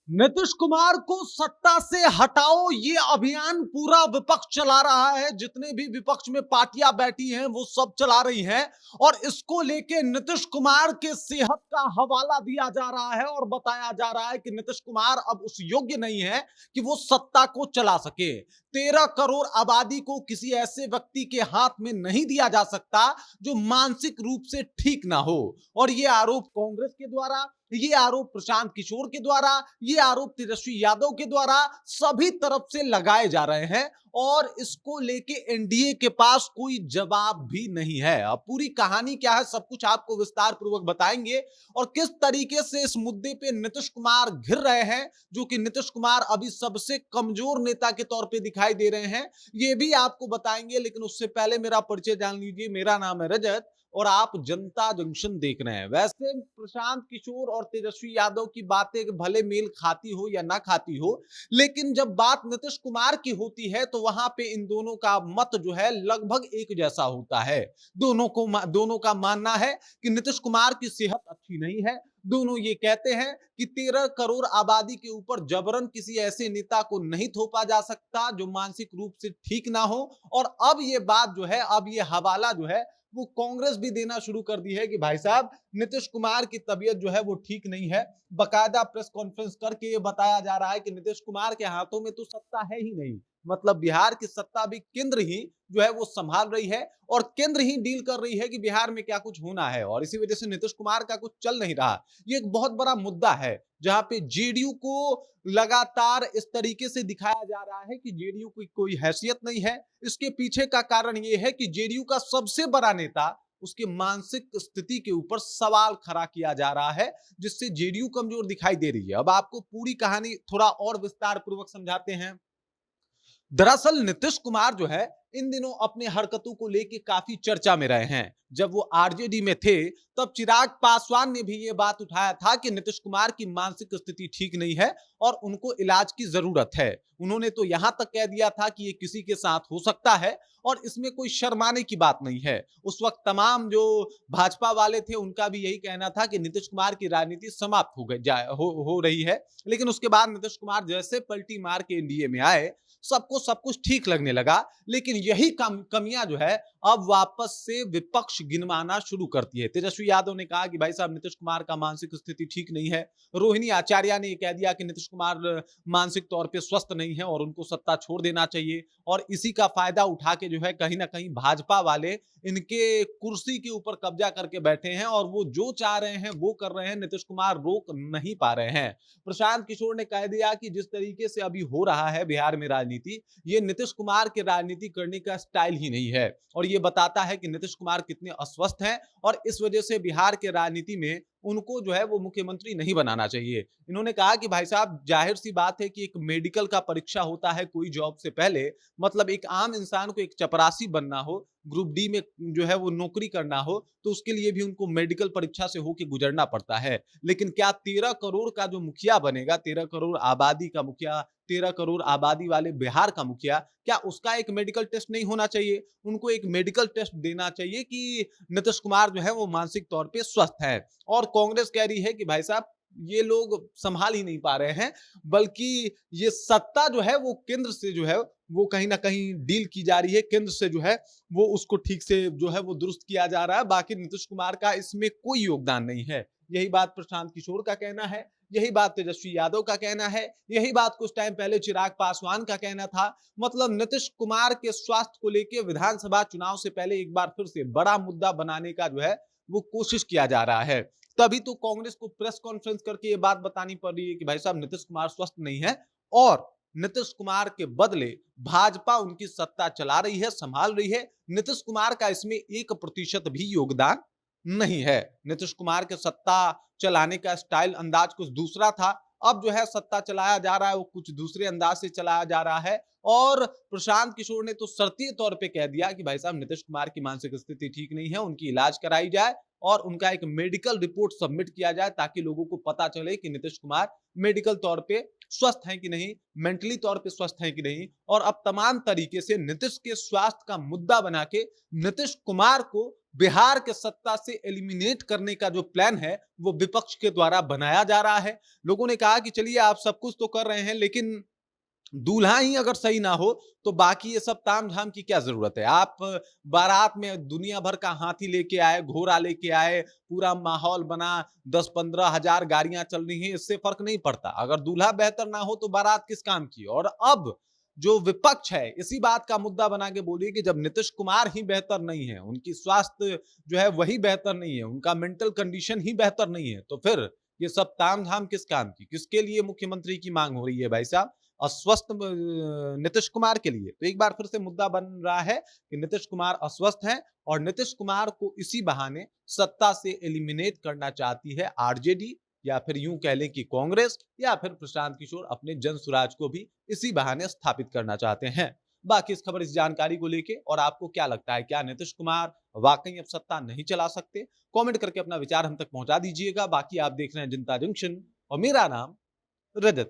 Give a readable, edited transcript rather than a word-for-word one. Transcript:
नीतीश कुमार को सत्ता से हटाओ, ये अभियान पूरा विपक्ष चला रहा है। जितने भी विपक्ष में पार्टियां बैठी हैं वो सब चला रही हैं और इसको लेके नीतीश कुमार के सेहत का हवाला दिया जा रहा है और बताया जा रहा है कि नीतीश कुमार अब उस योग्य नहीं है कि वो सत्ता को चला सके। 13 करोड़ आबादी को किसी ऐसे व्यक्ति के हाथ में नहीं दिया जा सकता जो मानसिक रूप से ठीक ना हो। और ये आरोप कांग्रेस के द्वारा, ये आरोप प्रशांत किशोर के द्वारा, ये आरोप तेजस्वी यादव के द्वारा सभी तरफ से लगाए जा रहे हैं और इसको लेके एनडीए के पास कोई जवाब भी नहीं है। अब पूरी कहानी क्या है सब कुछ आपको विस्तार पूर्वक बताएंगे और किस तरीके से इस मुद्दे पे नीतीश कुमार घिर रहे हैं, जो कि नीतीश कुमार अभी सबसे कमजोर नेता के तौर पे दिखाई दे रहे हैं, ये भी आपको बताएंगे। लेकिन उससे पहले मेरा परिचय जान लीजिए। मेरा नाम है रजत और आप जनता जंक्शन देख रहे हैं। वैसे प्रशांत किशोर और तेजस्वी यादव की बातें भले मेल खाती हो या ना खाती हो, लेकिन जब बात नीतीश कुमार की होती है तो वहां पे इन दोनों का मत जो है लगभग एक जैसा होता है। दोनों का मानना है कि नीतीश कुमार की सेहत अच्छी नहीं है। दोनों ये कहते हैं कि 13 करोड़ आबादी के ऊपर जबरन किसी ऐसे नेता को नहीं थोपा जा सकता जो मानसिक रूप से ठीक ना हो। और अब ये बात जो है, अब ये हवाला जो है वो कांग्रेस भी देना शुरू कर दी है कि भाई साहब नीतीश कुमार की तबीयत जो है वो ठीक नहीं है। बकायदा प्रेस कॉन्फ्रेंस करके ये बताया जा रहा है कि नीतीश कुमार के हाथों में तो सत्ता है ही नहीं। मतलब बिहार की सत्ता भी केंद्र ही जो है वो संभाल रही है और केंद्र ही डील कर रही है कि बिहार में क्या कुछ होना है और इसी वजह से नीतीश कुमार का कुछ चल नहीं रहा। ये एक बहुत बड़ा मुद्दा है जहां पे जेडीयू को लगातार इस तरीके से दिखाया जा रहा है कि जेडीयू की कोई हैसियत नहीं है। इसके पीछे का कारण यह है कि जेडीयू का सबसे बड़ा नेता, उसके मानसिक स्थिति के ऊपर सवाल खड़ा किया जा रहा है, जिससे जेडीयू कमजोर दिखाई दे रही है। अब आपको पूरी कहानी थोड़ा और विस्तार पूर्वक समझाते हैं। दरअसल नीतीश कुमार जो है इन दिनों अपने हरकतों को लेके काफी चर्चा में रहे हैं। जब वो आरजेडी में थे तब चिराग पासवान ने भी ये बात उठाया था कि नीतीश कुमार की मानसिक स्थिति ठीक नहीं है और उनको इलाज की जरूरत है। उन्होंने तो यहां तक कह दिया था कि ये किसी के साथ हो सकता है और इसमें कोई शर्माने की बात नहीं है। उस वक्त तमाम जो भाजपा वाले थे उनका भी यही कहना था कि नीतीश कुमार की राजनीति समाप्त हो रही है। लेकिन उसके बाद नीतीश कुमार जैसे पलटी मार के एनडीए में आए, सबको सब कुछ ठीक लगने लगा। लेकिन यही कमियां जो है अब वापस से विपक्ष गिनवाना शुरू करती है। तेजस्वी यादव ने कहा कि भाई साहब नीतीश कुमार का मानसिक स्थिति ठीक नहीं है। रोहिणी आचार्य ने कह दिया कि नीतीश कुमार मानसिक तौर पे स्वस्थ नहीं है और उनको सत्ता छोड़ देना चाहिए। और इसी का फायदा उठा के जो है कहीं ना कहीं भाजपा वाले इनके कुर्सी के ऊपर कब्जा करके बैठे हैं और वो जो चाह रहे हैं वो कर रहे हैं। नीतीश कुमार रोक नहीं पा रहे हैं। प्रशांत किशोर ने कह दिया कि जिस तरीके से अभी हो रहा है बिहार में राजनीति, ये नीतीश कुमार के राजनीति करने का स्टाइल ही नहीं है और ये बताता है कि नीतीश कुमार कितने अस्वस्थ हैं और इस वजह से बिहार के राजनीति में उनको जो है वो मुख्यमंत्री नहीं बनाना चाहिए। इन्होंने कहा कि भाई साहब जाहिर सी बात है कि एक मेडिकल का परीक्षा होता है कोई जॉब से पहले। मतलब एक आम इंसान को एक चपरासी बनना हो, ग्रुप डी में जो है वो नौकरी करना हो, तो उसके लिए भी उनको मेडिकल परीक्षा से होकर गुजरना पड़ता है। लेकिन क्या 13 करोड़ का जो मुखिया बनेगा, 13 करोड़ आबादी का मुखिया, 13 करोड़ आबादी वाले बिहार का मुखिया, क्या उसका एक मेडिकल टेस्ट नहीं होना चाहिए? उनको एक मेडिकल टेस्ट देना चाहिए कि नीतीश कुमार जो है वो मानसिक तौर पे स्वस्थ है। और कांग्रेस कह रही है कि भाई साहब ये लोग संभाल ही नहीं पा रहे हैं, बल्कि ये सत्ता जो है वो केंद्र से जो है वो कहीं ना कहीं डील की जा रही है। केंद्र से जो है वो उसको ठीक से जो है वो दुरुस्त किया जा रहा है। बाकी नीतीश कुमार का इसमें कोई योगदान नहीं है। यही बात प्रशांत किशोर का कहना है, यही बात तेजस्वी यादव का कहना है, यही बात कुछ टाइम पहले चिराग पासवान का कहना था। मतलब नीतीश कुमार के स्वास्थ्य को लेकर विधानसभा चुनाव से पहले एक बार फिर से बड़ा मुद्दा बनाने का जो है वो कोशिश किया जा रहा है। तभी तो कांग्रेस को प्रेस कॉन्फ्रेंस करके ये बात बतानी पड़ रही है कि भाई साहब नीतीश कुमार स्वस्थ नहीं है और नीतीश कुमार के बदले भाजपा उनकी सत्ता चला रही है, संभाल रही है। नीतीश कुमार का इसमें 1% भी योगदान नहीं है। नीतीश कुमार के सत्ता चलाने का स्टाइल अंदाज कुछ दूसरा था। अब जो है सत्ता चलाया जा रहा है वो कुछ दूसरे अंदाज से चलाया जा रहा है। और प्रशांत किशोर ने तो शर्तीय तौर पे कह दिया कि भाई साहब नीतीश कुमार की मानसिक स्थिति ठीक नहीं है, उनकी इलाज कराई जाए और उनका एक मेडिकल रिपोर्ट सबमिट किया जाए ताकि लोगों को पता चले कि नीतीश कुमार मेडिकल तौर पे स्वस्थ हैं कि नहीं, मेंटली तौर पे स्वस्थ हैं कि नहीं। और अब तमाम तरीके से नीतीश के स्वास्थ्य का मुद्दा बना के नीतीश कुमार को बिहार के सत्ता से एलिमिनेट करने का जो प्लान है वो विपक्ष के द्वारा बनाया जा रहा है। लोगों ने कहा कि चलिए आप सब कुछ तो कर रहे हैं, लेकिन दूल्हा ही अगर सही ना हो तो बाकी ये सब ताम-झाम की क्या ज़रूरत है? आप बारात में दुनिया भर का हाथी लेके आए, घोड़ा लेके आए, पूरा माहौल बना, 10-15 हज़ार गाड़ियाँ चल रही हैं, इससे फ़र्क नहीं पड़ता। अगर दूल्हा बेहतर ना हो तो बारात किस काम की? और अब जो विपक्ष है, इसी बात का मुद्दा बना के बोलिए कि जब नीतीश कुमार ही बेहतर नहीं है, उनकी स्वास्थ्य जो है वही बेहतर नहीं है, उनका मेंटल कंडीशन ही बेहतर नहीं है, तो फिर ये सब ताम-झाम किस काम की? किसके लिए मुख्यमंत्री की माँग हो रही है भाई साहब? अस्वस्थ नीतीश कुमार के लिए। तो एक बार फिर से मुद्दा बन रहा है कि नीतीश कुमार अस्वस्थ हैं और नीतीश कुमार को इसी बहाने सत्ता से एलिमिनेट करना चाहती है आरजेडी, या फिर यूं कह लें कि कांग्रेस, या फिर प्रशांत किशोर अपने जनसुराज को भी इसी बहाने स्थापित करना चाहते हैं। बाकी इस खबर, इस जानकारी को लेके और आपको क्या लगता है, क्या नीतीश कुमार वाकई अब सत्ता नहीं चला सकते? कमेंट करके अपना विचार हम तक पहुंचा दीजिएगा। बाकी आप देख रहे हैं जनता जंक्शन और मेरा नाम रजत है।